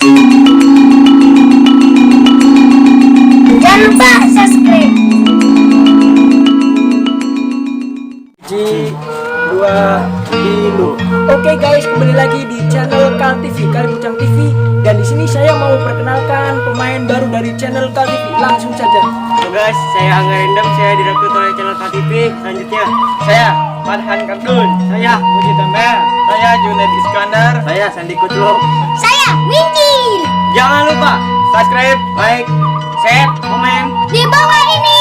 Jangan lupa subscribe. Dua kilo. Oke guys, kembali lagi di channel Kal TV, Kalipucang TV. Dan di sini saya mau perkenalkan pemain baru dari channel Kal TV. Langsung saja. Halo guys, saya Angga Endam, saya direkrut oleh channel Kal TV. Selanjutnya, saya Farhan Kardun, saya Muji Tambel, saya Junaid Iskandar, saya Sandi Kutluk. Saya Minggir. Jangan lupa subscribe, like, share, komen Di bawah ini.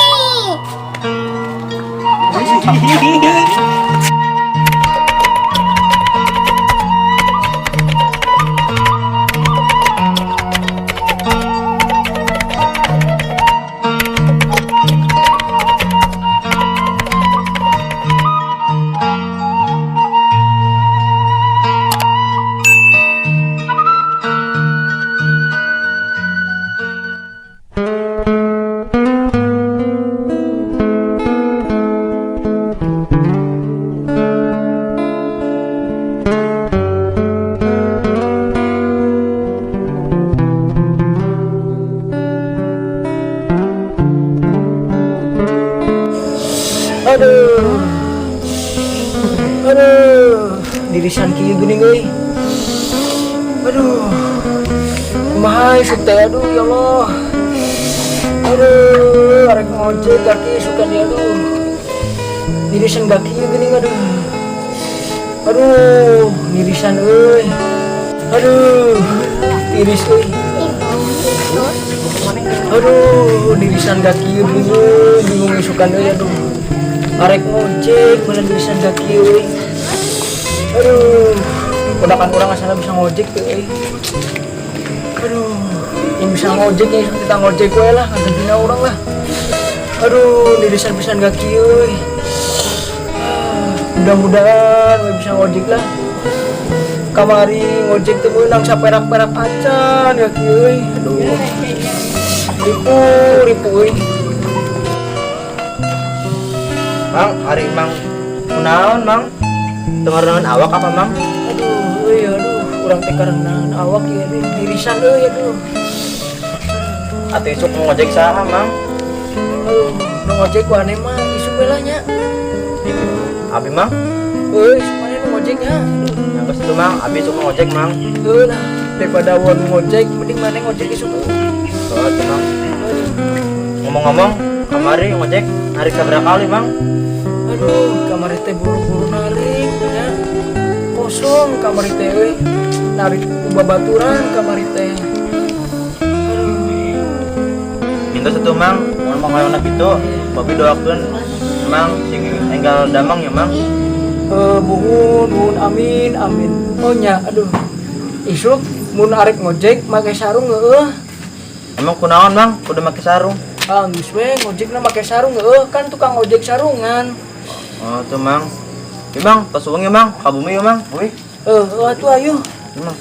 Aduh, dirisan kieu geuning euy. Aduh, kumaha ieu teh? Aduh ya Allah. Aduh, arek ngojek kaki suka dia aduh. Dirisan kaki geuning aduh. Aduh, dirisan euy. Aduh, tiris euy. Aduh, dirisan kaki geuning euy, bingung isukan euy aduh. Arek ngojek mana dirisan kaki euy. Aduh, kodakan orang asal bisa ngojek tuh euy. Aduh, yang bisa ngojek ya kita ngojek we lah, gantina orang lah. Aduh, dirisan-dirisan kaki euy. Mudah-mudahan we bisa ngojek lah. Kamari ngojek teh meunang saperak-perak acan ya kieu euy. Aduh. Ripu euy. Mang, hari Mang kunaon Mang? Dengar awak apa Mang? Aduh, urang teh karena awak ya dirisan euy aduh. Atuh isuk ngojek saha Mang? Aduh, nu ngojek wane mah isu bae nya. Abi Mang? Euy, mana nu ngojeknya? Aduh, Yang geus itu Mang, abi isuk ngojek Mang. heuh lah. Daripada wan ngojek mending mana ngojek isu tuh. Oh, itu Mang. Ngomong-ngomong, kamari ngojek hari keberapa kali Mang? Aduh, kamari teh buru-buru narik nya. Kosong kamari teh euy. Narik ku babaturan kamari teh. Minta satu Mang, ngomong kayak anak itu, Babi doakeun Mang sing enggal damang ya Mang. Buhun amin amin. Oh nya, aduh. Isuk mun arek ngojek make sarung heueuh. Emang kunaon Mang? Kudu make sarung. Ah, geus we ngojekna make sarung heueuh, kan tukang ojek sarungan. Oh, tuh Mang. Ieu Mang, tos uang ya Mang, ka bumi ya Mang. Euy. Atuh ayo. Mang.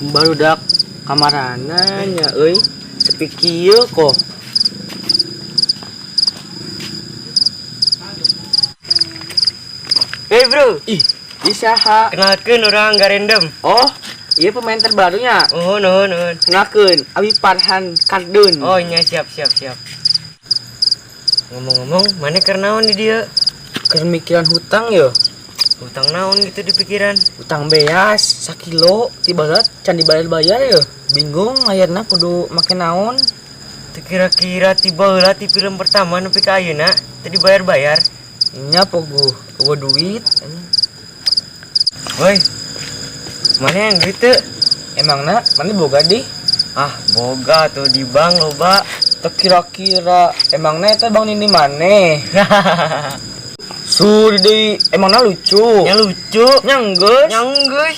Barudak kamarana nya euy. Sepi kieu kok. Hey bro, Isaha. kenalkeun urang Garendem. Oh, iya pemain terbarunya. Nuhun. Kenalkeun, Abi Farhan Kardun. Oh nya siap. Ngomong-ngomong, mana keur naon di dieu? Kemikiran hutang ya. Utang naon gitu di pikiran? Hutang beas, sakilo, tibalat can dibayar-bayar ya. Bingung ayeuna kudu make naon. Teu kira-kira tiba heula ti film pertama nepi ka ayeuna teu dibayar-bayar. Nya pogo, eueuh duit. Woi. Mana yang gitu? Emangna mana boga di? Ah, boga tuh di bank loba. Teu kira-kira emangna eta bang nini maneh. Suri deui, emangna lucu. Yang lucu, Nyanggeus. nyanggeus.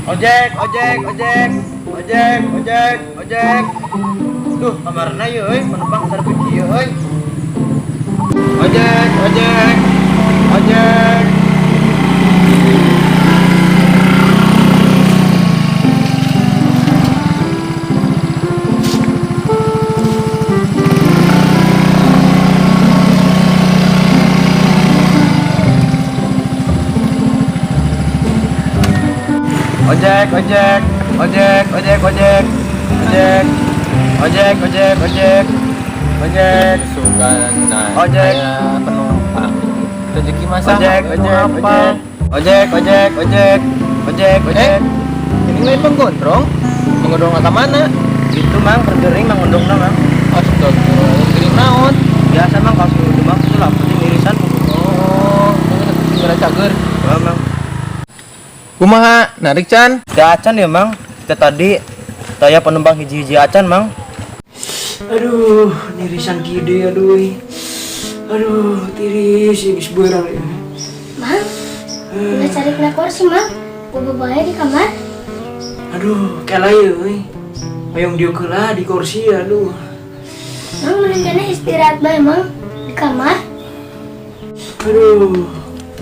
Ojek. Duh, kamarna ieu euy, penumpang servis ieu euy. Ojek. Ojek, ojek, ojek, ojek, ojek, ojek, ojek, ojek, ojek, ojek, Suka naik Ojek. saya penumpang. Rezeki masa ojek, ojek, ojek, ojek, ojek, ojek, ojek, ojek. Ini main penggondrong. Penggondrong ke mana? Itu mang bergering mang undung mang. Astaga, kering naon? Biasa mang kalau sudah mang itu lah penting irisan. Oh, tinggal cager. Oh, mang. Kumaha, narik Chan? Kita acan ya mang. Kita tadi saya penumpang hiji-hiji acan mang. Aduh, nirisan gede aduh. Aduh, tiris geus beurang ya. Mang, udah cari kena kursi, Mang. Bobo bae di kamar. Aduh, kela ya euy. Hoyong dieu keula di kursi aduh. Mang, mendingan istirahat bae, Mang. Di kamar. Aduh,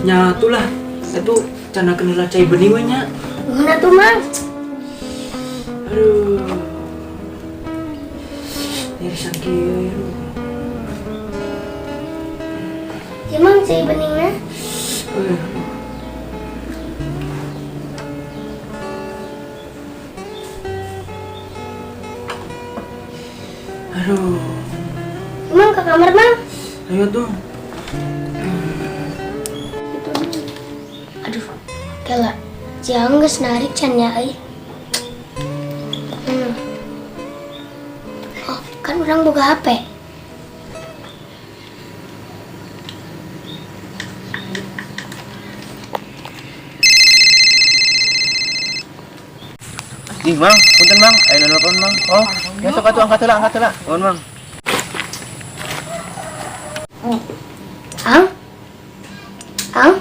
nyatulah. Itu cana kenela cai bening we nya. Mana tuh, Mang? Aduh. Nirisan kieu. Ya, Mang, cai beningnya. Aduh, Mang, ke kamar, Mang. ayo tuh. Aduh, kela. Jangan geus narik can ya, euy. Oh, kan orang boga HP. Ih mang, punten mang, ayo nelpon mang. Oh, Ya sok atuh angkat heula, angkat heula. nuhun mang. Ang? Ang?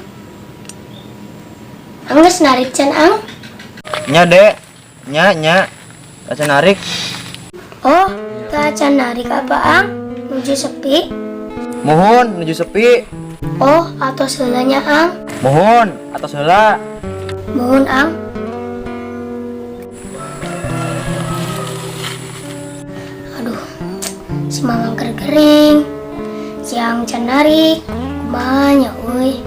Ang geus narik can, Ang? Nya dek, nya, acan narik. Oh, tak can narik apa, Ang? Nuju sepi. Mohon menuju sepi. Oh, atau selanya, Ang? Mohon atas heula. Mohon, Ang. Aduh, si Mamang kering. Siang can narik. Kumanya, euy.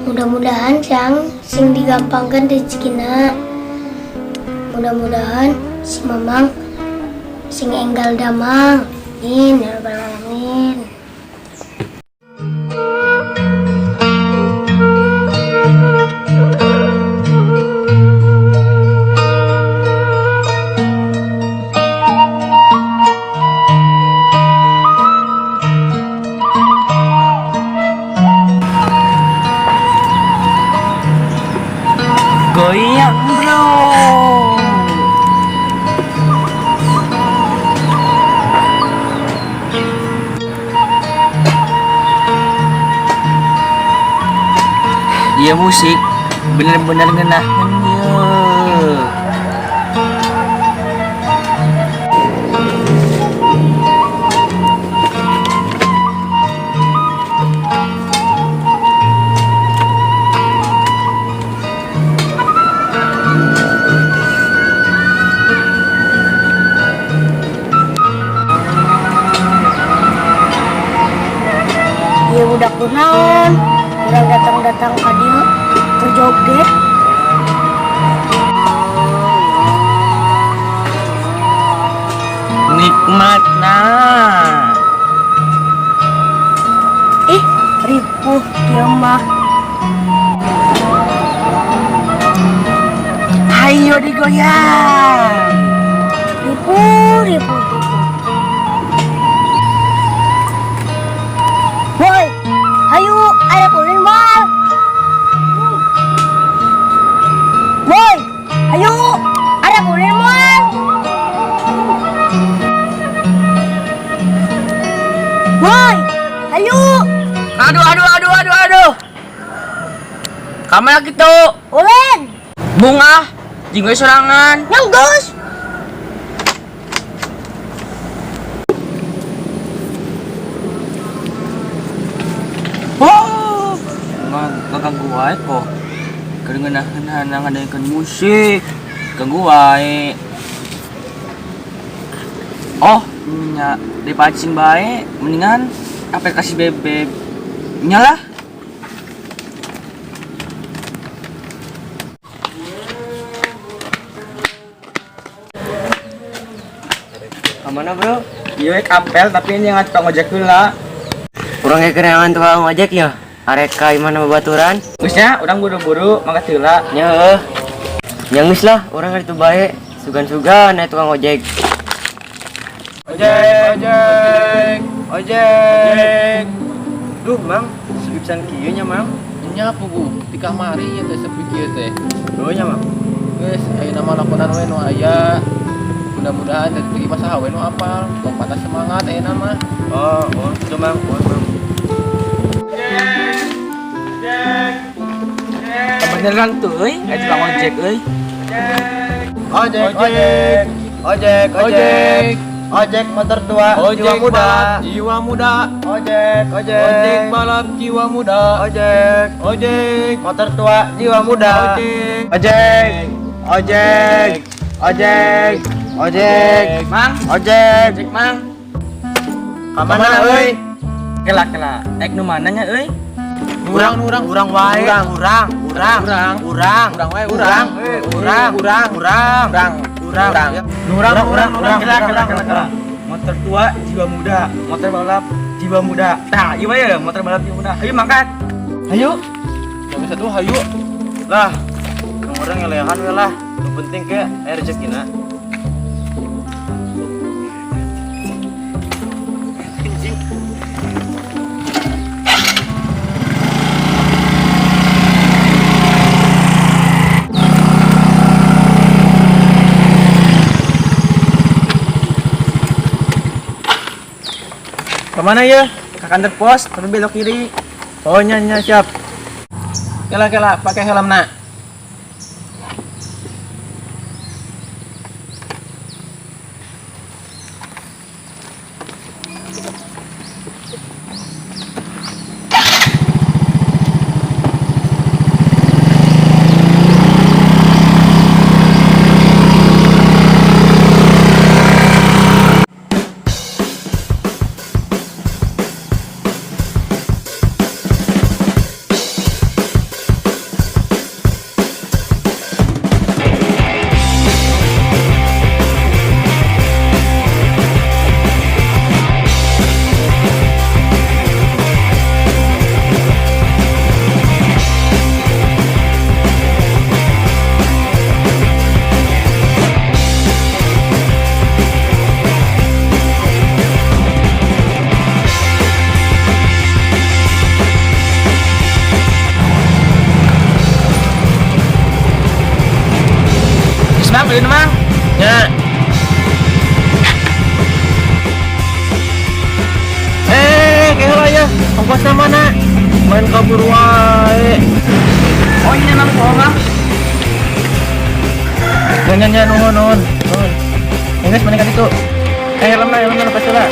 Mudah-mudahan siang sing digampangkan rezekina. Mudah-mudahan si Mamang sing enggal damang. Amin ya rabbal alamin. Goyang, bro. Iya musik bener-bener ngenahan ya. Ya udah kunaon. Orang datang-datang ka dieu terjoget. Nikmat nah. Ih, ripuh dia mah. Ayo digoyang. Ripuh. Woi, ayo, ada pulin mal. Woi, ayo, ada pulin mal. Woi, ayo. Aduh. Kamana kitu? Ulen, Bunga, jinggoy sorangan. nyanggus. Oh, ganggu wae kok. Kedengenahan ngadaikeun musik. Ganggu wae. Oh, nya dipacing bae, mendingan aplikasi bebek. Nyalah. Kemana bro? Iya kapel tapi ini yang tukang ojek lah. Kurang kerenangan tukang ojek ya? Arek ka imana babaturan? Terusnya orang buru-buru mangga tila. Nya Nyangis lah, orang itu baik. Sugan-sugan naik tukang ojek. Ojek. Duh, Mang, sepisan kieu nya, Mang. Nya pugu di kamari ya teh sepi kieu teh. Duh nya, Mang. Geus ayeuna mah lakonan we nu aya. Mudah-mudahan teh pergi masaha we nu apal. Tong patah semangat ayeuna mah. Oh, itu Mang, Mang. Beneran tuh euy, tukang ojek euy. Ojek motor tua, jiwa muda. Jiwa muda. Ojek balap jiwa muda. Ojek motor tua, jiwa muda. Ojek, Mang, ojek. Mang. Kamana euy? Kela. Ek nu mana nya euy? Urang wae. Urang wae. Kela. Motor tua jiwa muda, motor balap jiwa muda. Nah, iya ya motor balap jiwa muda. Ayo mangkat. Ayo. Yang bisa tuh hayu. Lah, kamu orang ngelehan we lah. Yang penting ke air rezekina. Kemana ya? Ke kantor pos, tapi belok kiri. Oh nya siap. Kela pakai helm nak. Mang, beli Mang. Nya. Kehela ya. Ongkosna mana? Main kabur wae. Oh ini Mang Mang. Nya nuhun. Inggris mana kan itu? Helm pasti lah.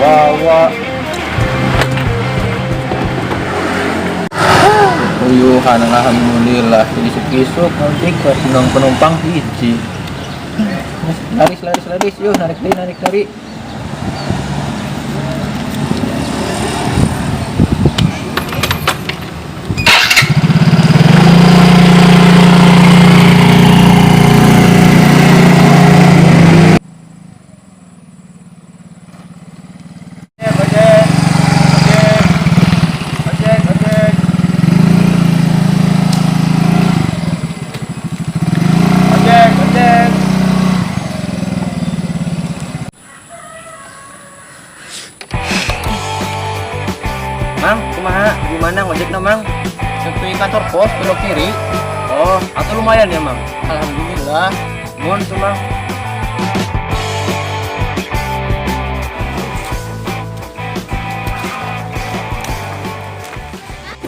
Bawa. Uyuhan alhamdulillah jadi sekisuk ojek ke penumpang hiji. Laris yuk narik dari. Mang, kumaha? Gimana ngojekna, Mang? Sepi kantor pos belok kiri. Oh, atau lumayan ya, Mang? Alhamdulillah. Mohon tuh, Mang.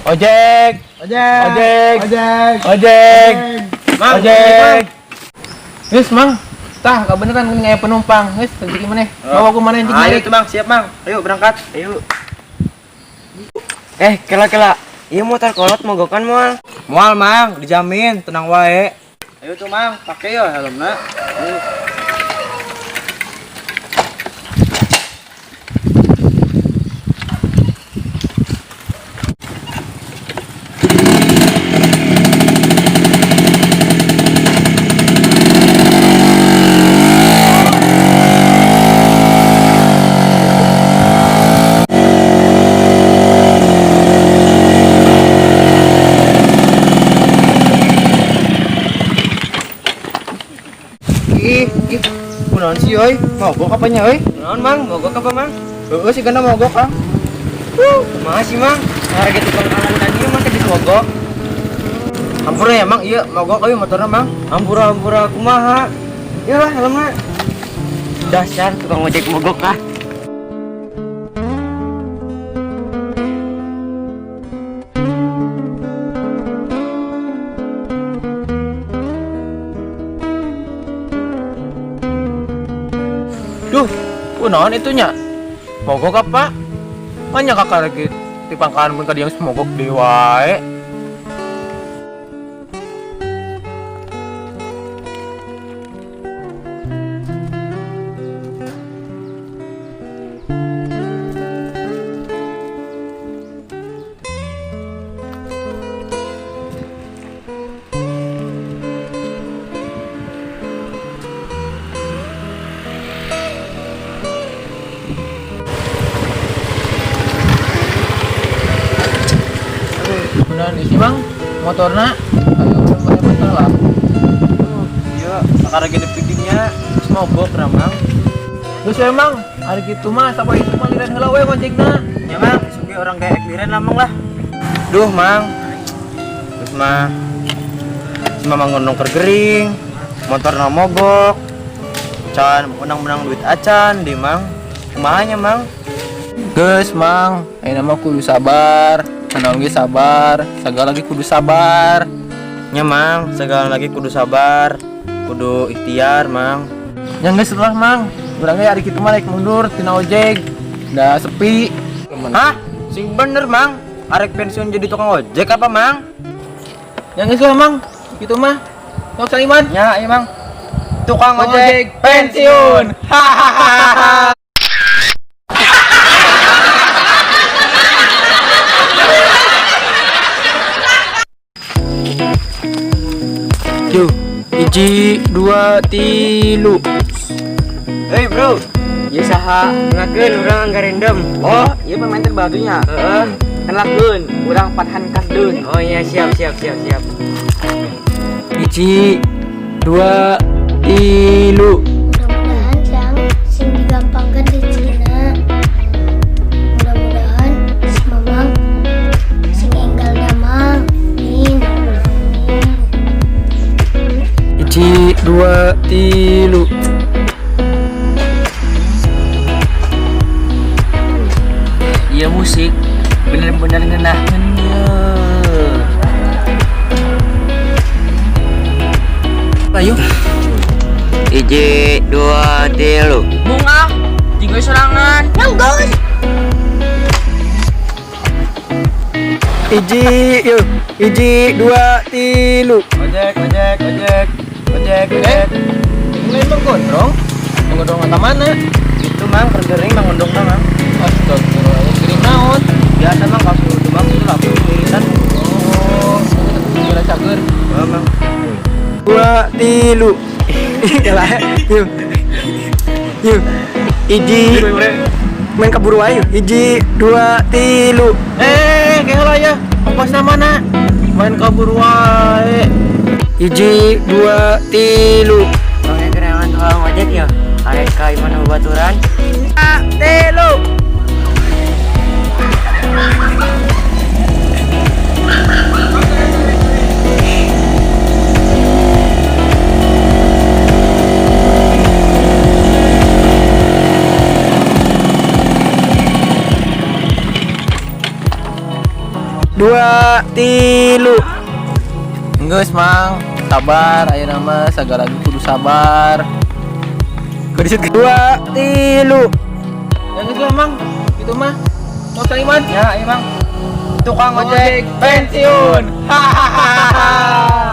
Ojek. Mang, Geus Mang. Tah kebeneran ngaya penumpang. Geus rezeki maneh. Bawa ku maneh jeung Ayo naik. tuh, Mang, siap, Mang. Ayo berangkat. Ayo. Kela. Iya motor kolot mogokan moal. Mual Mang, dijamin, tenang wae. Ayo tuh, Mang, pakai ya helmna. Ayo. Ih, kunaon sih euy? Mogok apanya euy? Naon mang, mogok apa mang? Heeh, si kana mogok, Kang. Makasih mang. Harga tukang angkutan ieu mah teh mogok. Hampura ya, Mang. Iya, mogok euy motorna, Mang. Hampura kumaha. Ya lah, helmna. Dasar tukang ojek mogok ah. Duh, kunaon itunya? Mogok apa? Manya kakak lagi di pangkalan pun yang mogok di wae. Beneran isi Mang, motorna. Ayo mulai masalah. Iya, sekarang gede pikirnya terus mogok ramang. Terus emang hari gitu mah sampai itu mah liran heula we ngojekna. Ya mang, sugi orang kayak ekliran lamang lah. Duh mang, terus mah cuma manggonong kergering, motor na mogok, can menang-menang duit acan di mang, kumahanya mang. Geus Mang, ayeuna mah kudu sabar. Naon ge sabar, sagala lagi kudu sabar. Nya mang, segala lagi kudu sabar, kudu ikhtiar mang. Yang geus lah Mang, urang ge ari kitu mah rek mundur tina ojek. Da sepi. Hah? Sing bener mang, arek pensiun jadi tukang ojek apa mang? Yang geus lah Mang, kitu mah. Sok saliman. Ya, iya mang. Tukang Ojek ojek pensiun. Hahaha. Yuk, 1, 2, 3. Hei bro, ya saha ngakeun urang anggar random. Oh, iya pemain terbarunya. Heeh. Kenalkeun, urang Pathan Kasdun. Oh iya siap. 1, 2, 3. Mudah-mudahan yang sing digampangkan di Cina. Mudah-mudahan si Mamang sing enggal damang. Amin. 1, 2, 3. Iya musik, bener-bener ngenaheunnya. Ayo. 1, 2, 3. Bunga, tiga serangan. Nanggus. 1, 2, 3. Ojek. Mulai menggondrong. Menggondrong mata mana? Itu mang kergering mang undung mang. Astagfirullah, kirim naon? Biasa mang kalau suruh mang itu laku irisan. Oh, kira cager. Oh mang. 2, 3. Yalah, yuk. 1, main kabur wae. 1, 2, 3. Kayak lah ya. Ongkosna mana? Main kabur wae. 1, 2, 3. Pakai kerewangan tukang ojek ya. Arek ka mana baturan? 3. Dua, 3. Geus Mang, sabar, ayeuna mah sagala kudu sabar. Kudu 2, 3. Yang geus Mang, itu mah. Mau saliman? Ya, iya mang. Tukang Ojek pensiun. Hahaha.